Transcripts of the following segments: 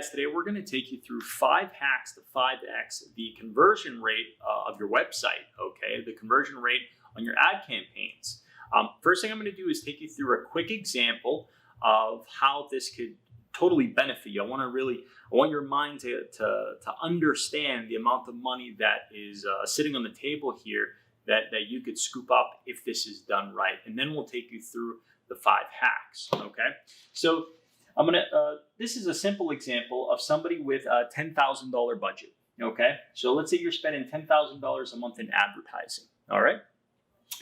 guys, today we're going to take you through 5 hacks to 5x the conversion rate of your website, okay? The conversion rate on your ad campaigns. First thing I'm going to do is take you through a quick example of how this could totally benefit you. I want your mind to understand the amount of money that is sitting on the table here that you could scoop up if this is done right. And then we'll take you through the 5 hacks, okay? So this is a simple example of somebody with a $10,000 budget, okay? So let's say you're spending $10,000 a month in advertising, all right?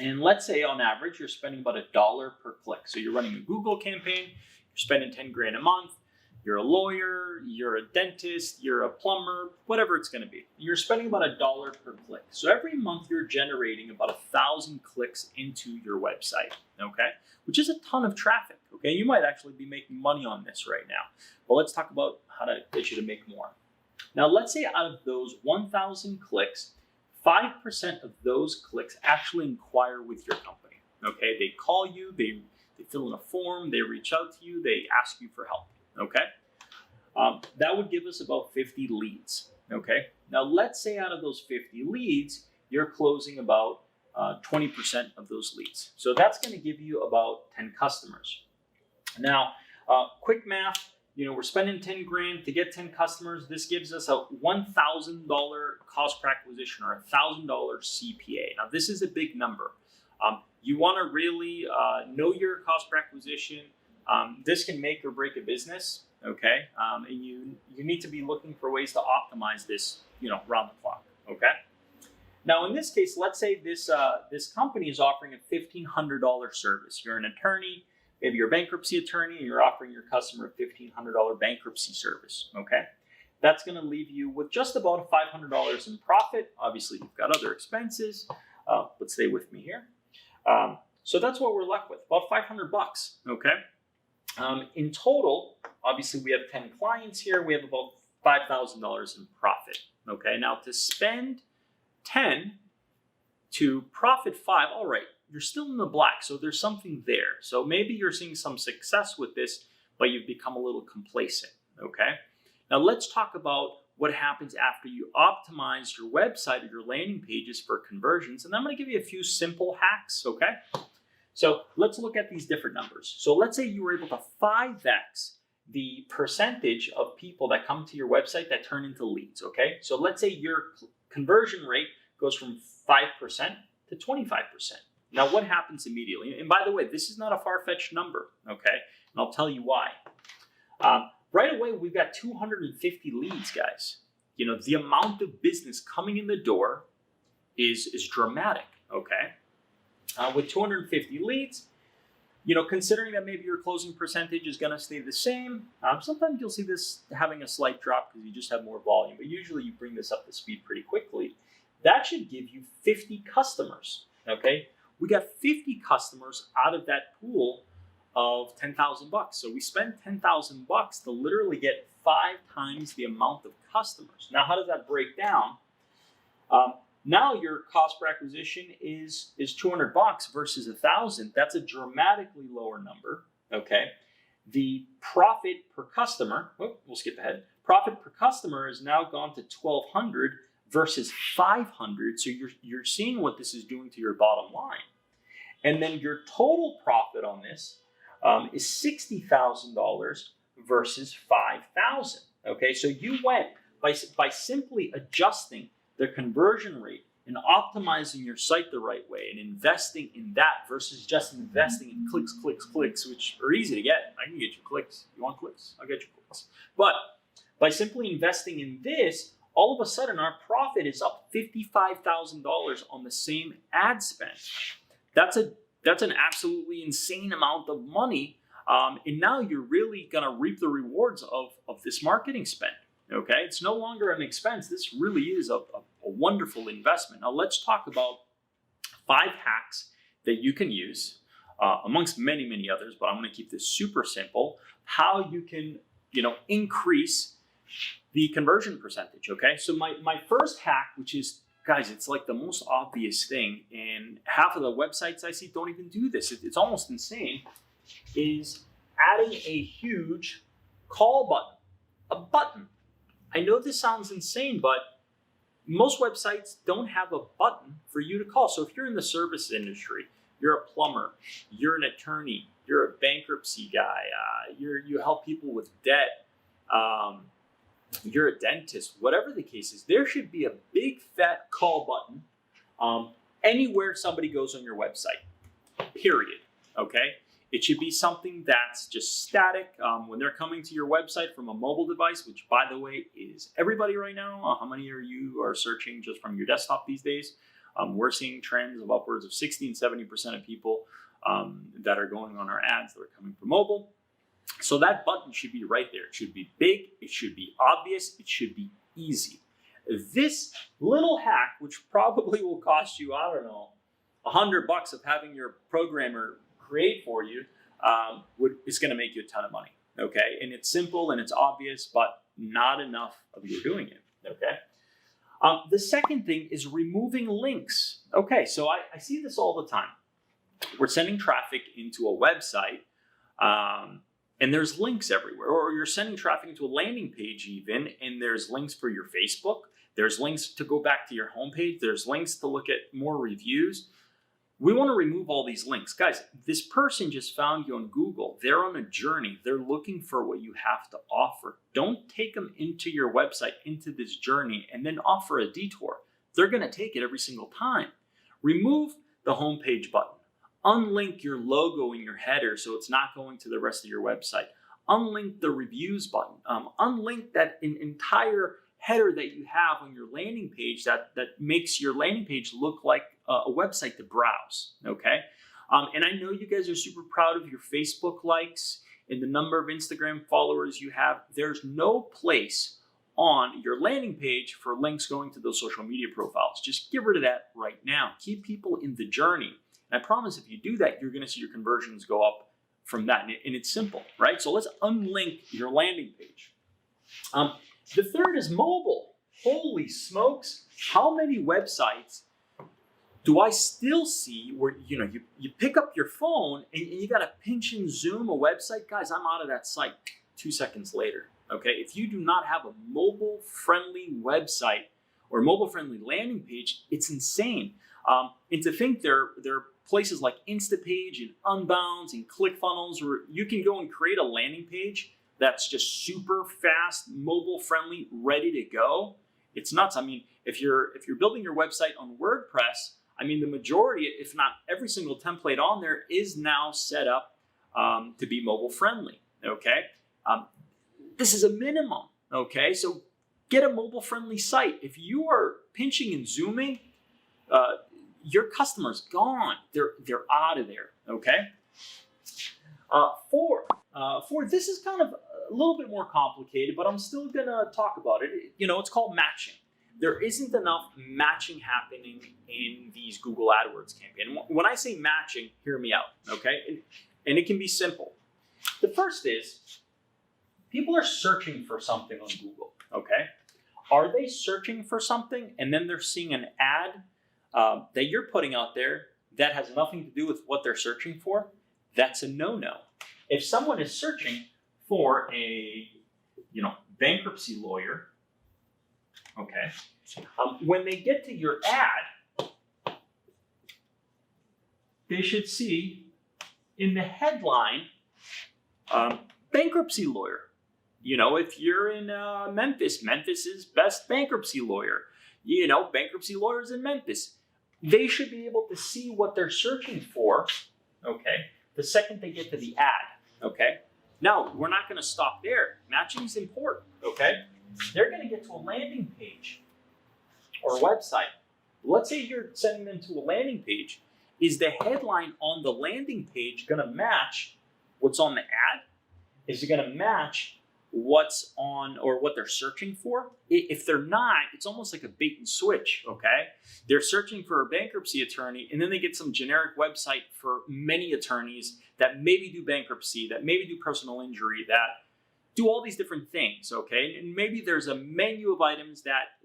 And let's say on average, you're spending about $1 per click. So you're running a Google campaign, you're spending 10 grand a month, you're a lawyer, you're a dentist, you're a plumber, whatever it's gonna be. You're spending about $1 per click. So every month you're generating about 1,000 clicks into your website, okay? Which is a ton of traffic, okay? You might actually be making money on this right now. But let's talk about how to get you to make more. Now let's say out of those 1,000 clicks, 5% of those clicks actually inquire with your company, okay? They call you, they fill in a form, they reach out to you, they ask you for help. Okay, that would give us about 50 leads. Okay, now let's say out of those 50 leads, you're closing about 20% of those leads. So that's going to give you about 10 customers. Now, quick math, we're spending 10 grand to get 10 customers. This gives us a $1,000 cost per acquisition or $1,000 CPA. Now, this is a big number. You want to really know your cost per acquisition. This can make or break a business, okay? And you need to be looking for ways to optimize this, round the clock, okay? Now, in this case, let's say this company is offering a $1,500 service. You're an attorney, maybe you're a bankruptcy attorney, and you're offering your customer a $1,500 bankruptcy service, okay? That's going to leave you with just about $500 in profit. Obviously, you've got other expenses, but stay with me here. So that's what we're left with, about 500 bucks, okay? In total, obviously we have 10 clients here. We have about $5,000 in profit. Okay, now to spend 10 to profit 5, all right, you're still in the black. So there's something there. So maybe you're seeing some success with this, but you've become a little complacent. Okay, now let's talk about what happens after you optimize your website or your landing pages for conversions. And I'm going to give you a few simple hacks. Okay. So let's look at these different numbers. So let's say you were able to 5x the percentage of people that come to your website that turn into leads, okay? So let's say your conversion rate goes from 5% to 25%. Now what happens immediately? And by the way, this is not a far-fetched number, okay? And I'll tell you why. Right away, we've got 250 leads, guys. The amount of business coming in the door is dramatic, okay? With 250 leads, considering that maybe your closing percentage is going to stay the same, sometimes you'll see this having a slight drop because you just have more volume, but usually you bring this up to speed pretty quickly. That should give you 50 customers, okay? We got 50 customers out of that pool of 10,000 bucks. So we spend 10,000 bucks to literally get 5 times the amount of customers. Now, how does that break down? Now your cost per acquisition is 200 bucks versus 1,000. That's a dramatically lower number, okay? The profit per customer, we'll skip ahead. Profit per customer has now gone to 1,200 versus 500. So you're seeing what this is doing to your bottom line. And then your total profit on this is $60,000 versus 5,000, okay? So you went by simply adjusting the conversion rate and optimizing your site the right way and investing in that versus just investing in clicks, which are easy to get. I can get you clicks. You want clicks? I'll get you clicks. But by simply investing in this, all of a sudden our profit is up $55,000 on the same ad spend. That's an absolutely insane amount of money. And now you're really going to reap the rewards of this marketing spend. Okay, it's no longer an expense. This really is a wonderful investment. Now let's talk about 5 hacks that you can use amongst many, many others, but I'm going to keep this super simple, how you can, increase the conversion percentage. Okay, so my first hack, which is, guys, it's like the most obvious thing, and half of the websites I see don't even do this. It's almost insane, is adding a huge call button. a button. I know this sounds insane, but most websites don't have a button for you to call. So if you're in the service industry, you're a plumber, you're an attorney, you're a bankruptcy guy, you help people with debt, you're a dentist, whatever the case is, there should be a big fat call button anywhere somebody goes on your website, period, okay? It should be something that's just static. When they're coming to your website from a mobile device, which by the way is everybody right now. How many of you are searching just from your desktop these days? We're seeing trends of upwards of 60 and 70% of people that are going on our ads that are coming from mobile. So that button should be right there. It should be big, it should be obvious, it should be easy. This little hack, which probably will cost you, I don't know, $100 of having your programmer create for you, is going to make you a ton of money, okay? And it's simple and it's obvious, but not enough of you doing it, okay? The second thing is removing links. Okay, so I see this all the time. We're sending traffic into a website, and there's links everywhere. Or you're sending traffic into a landing page even, and there's links for your Facebook. There's links to go back to your homepage. There's links to look at more reviews. We want to remove all these links. Guys, this person just found you on Google. They're on a journey. They're looking for what you have to offer. Don't take them into your website, into this journey, and then offer a detour. They're going to take it every single time. Remove the homepage button. Unlink your logo in your header so it's not going to the rest of your website. Unlink the reviews button. Unlink that entire header that you have on your landing page that makes your landing page look like a website to browse, okay? And I know you guys are super proud of your Facebook likes and the number of Instagram followers you have. There's no place on your landing page for links going to those social media profiles. Just get rid of that right now. Keep people in the journey. And I promise if you do that, you're gonna see your conversions go up from that. And it's simple, right? So let's unlink your landing page. The third is mobile. Holy smokes. How many websites do I still see where you pick up your phone and you got to pinch and zoom a website? Guys, I'm out of that site 2 seconds later. Okay, if you do not have a mobile friendly website or mobile friendly landing page, it's insane. And to think there are places like Instapage and Unbounce and ClickFunnels where you can go and create a landing page that's just super fast, mobile friendly, ready to go. It's nuts. I mean, if you're building your website on WordPress, I mean, the majority, if not every single template on there is now set up to be mobile friendly, okay? This is a minimum, okay? So get a mobile friendly site. If you are pinching and zooming, your customer's gone. They're out of there, okay? Four, this is kind of a little bit more complicated, but I'm still gonna talk about it. It's called matching. There isn't enough matching happening in these Google AdWords campaigns. When I say matching, hear me out, okay? And it can be simple. The first is, people are searching for something on Google, okay? Are they searching for something and then they're seeing an ad that you're putting out there that has nothing to do with what they're searching for? That's a no-no. If someone is searching for a, bankruptcy lawyer, okay, when they get to your ad, they should see in the headline, bankruptcy lawyer. If you're in Memphis, Memphis's best bankruptcy lawyer. Bankruptcy lawyers in Memphis. They should be able to see what they're searching for, okay, the second they get to the ad, okay? Now, we're not gonna stop there. Matching is important, okay? They're gonna get to a landing page or a website. Let's say you're sending them to a landing page. Is the headline on the landing page gonna match what's on the ad? Is it gonna match what's on or what they're searching for? If they're not, it's almost like a bait and switch, okay? They're searching for a bankruptcy attorney and then they get some generic website for many attorneys that maybe do bankruptcy, that maybe do personal injury, that do all these different things, okay? And maybe there's a menu of items that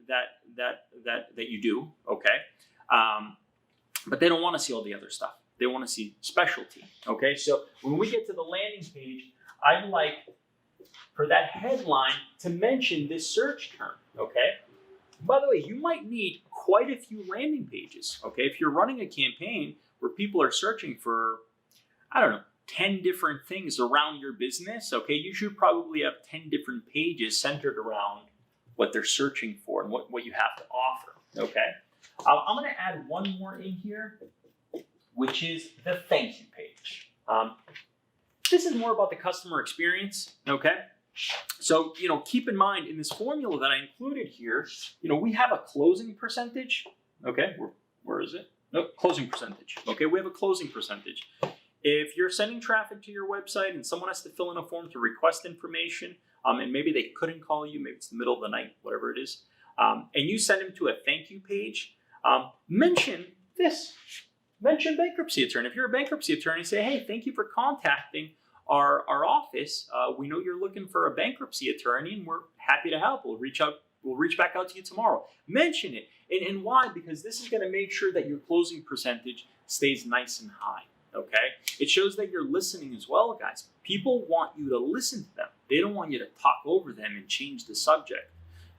you do, okay? But they don't want to see all the other stuff. They want to see specialty, okay? So when we get to the landing page, I like for that headline to mention this search term, okay? By the way, you might need quite a few landing pages, okay? If you're running a campaign where people are searching for, I don't know, 10 different things around your business, okay, you should probably have 10 different pages centered around what they're searching for and what you have to offer, okay? I'm gonna add one more in here, which is the thank you page. This is more about the customer experience, okay? So, keep in mind in this formula that I included here, we have a closing percentage, okay? Where is it? Nope, closing percentage, okay? We have a closing percentage. If you're sending traffic to your website and someone has to fill in a form to request information, and maybe they couldn't call you, maybe it's the middle of the night, whatever it is, and you send them to a thank you page, mention this. Mention bankruptcy attorney. If you're a bankruptcy attorney, say, hey, thank you for contacting our office. We know you're looking for a bankruptcy attorney, and we're happy to help. We'll reach back out to you tomorrow. Mention it. And why? Because this is going to make sure that your closing percentage stays nice and high. Okay? It shows that you're listening as well, guys. People want you to listen to them. They don't want you to talk over them and change the subject.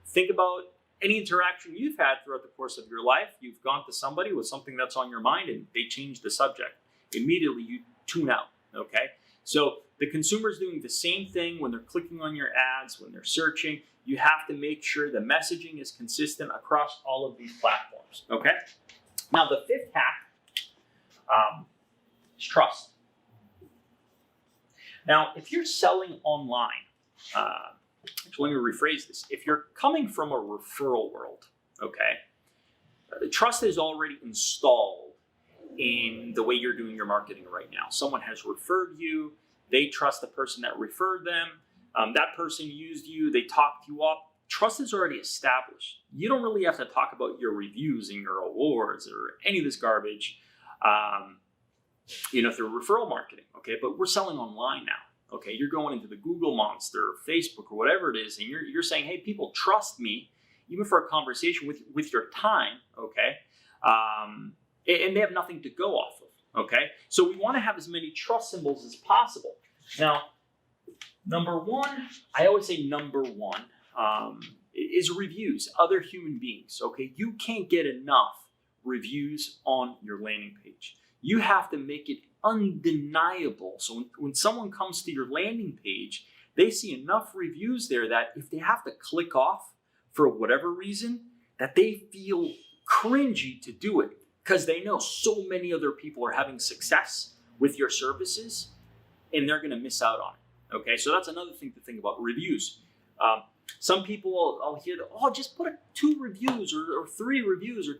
Think about any interaction you've had throughout the course of your life. You've gone to somebody with something that's on your mind and they change the subject. Immediately you tune out, okay? So the consumer's doing the same thing when they're clicking on your ads, when they're searching. You have to make sure the messaging is consistent across all of these platforms, okay? Now the fifth hack is trust. Now, if you're selling online, actually, let me rephrase this. If you're coming from a referral world, okay, trust is already installed in the way you're doing your marketing right now. Someone has referred you. They trust the person that referred them. That person used you. They talked you up. Trust is already established. You don't really have to talk about your reviews and your awards or any of this garbage, through referral marketing, okay? But we're selling online now. Okay, you're going into the Google monster, or Facebook, or whatever it is, and you're saying, hey, people trust me, even for a conversation with your time, okay? And they have nothing to go off of, okay? So we want to have as many trust symbols as possible. Now, number one, I always say number one, is reviews, other human beings, okay? You can't get enough reviews on your landing page. You have to make it undeniable. So when someone comes to your landing page, they see enough reviews there that if they have to click off for whatever reason, that they feel cringy to do it because they know so many other people are having success with your services and they're going to miss out on it. Okay, so that's another thing to think about, reviews. Some people, I'll hear, just put 2 reviews or 3 reviews. Or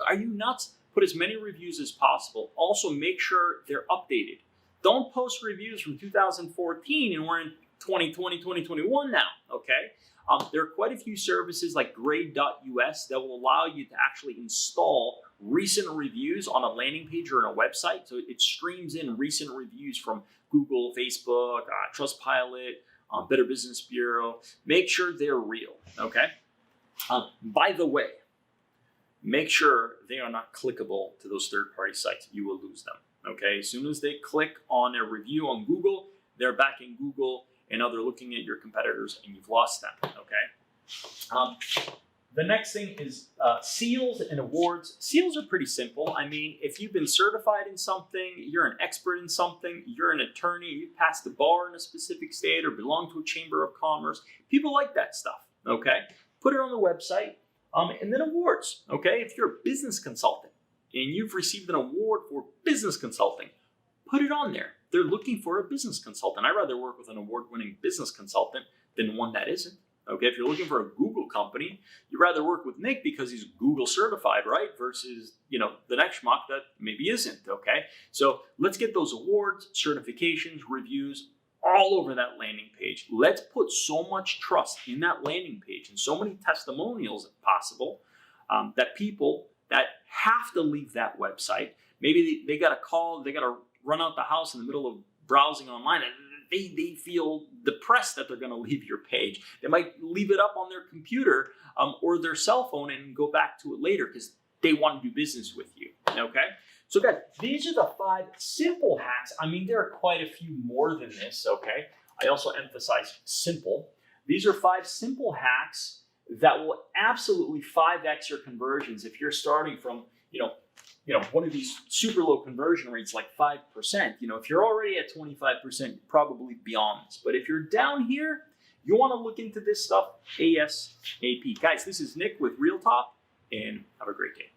are you nuts? Put as many reviews as possible. Also, make sure they're updated. Don't post reviews from 2014 and we're in 2020, 2021 now, okay? There are quite a few services like grade.us that will allow you to actually install recent reviews on a landing page or on a website. So it streams in recent reviews from Google, Facebook, Trustpilot, Better Business Bureau. Make sure they're real, okay? By the way, make sure they are not clickable to those third-party sites. You will lose them, okay? As soon as they click on a review on Google, they're back in Google, and now they're looking at your competitors, and you've lost them, okay? The next thing is seals and awards. Seals are pretty simple. I mean, if you've been certified in something, you're an expert in something, you're an attorney, you passed the bar in a specific state or belong to a chamber of commerce, people like that stuff, okay? Put it on the website. And then awards, okay? If you're a business consultant and you've received an award for business consulting, put it on there. They're looking for a business consultant. I'd rather work with an award-winning business consultant than one that isn't, okay? If you're looking for a Google company, you'd rather work with Nick because he's Google certified, right? Versus, the next schmuck that maybe isn't, okay? So let's get those awards, certifications, reviews, all over that landing page. Let's put so much trust in that landing page and so many testimonials if possible that people that have to leave that website, maybe they got a call, they got to run out the house in the middle of browsing online and they feel depressed that they're going to leave your page. They might leave it up on their computer or their cell phone and go back to it later because they want to do business with you, okay? So guys, these are the 5 simple hacks. I mean, there are quite a few more than this, okay? I also emphasize simple. These are 5 simple hacks that will absolutely 5x your conversions if you're starting from, one of these super low conversion rates like 5%. If you're already at 25%, probably beyond this. But if you're down here, you want to look into this stuff ASAP. Guys, this is Nick with Real Talk, and have a great day.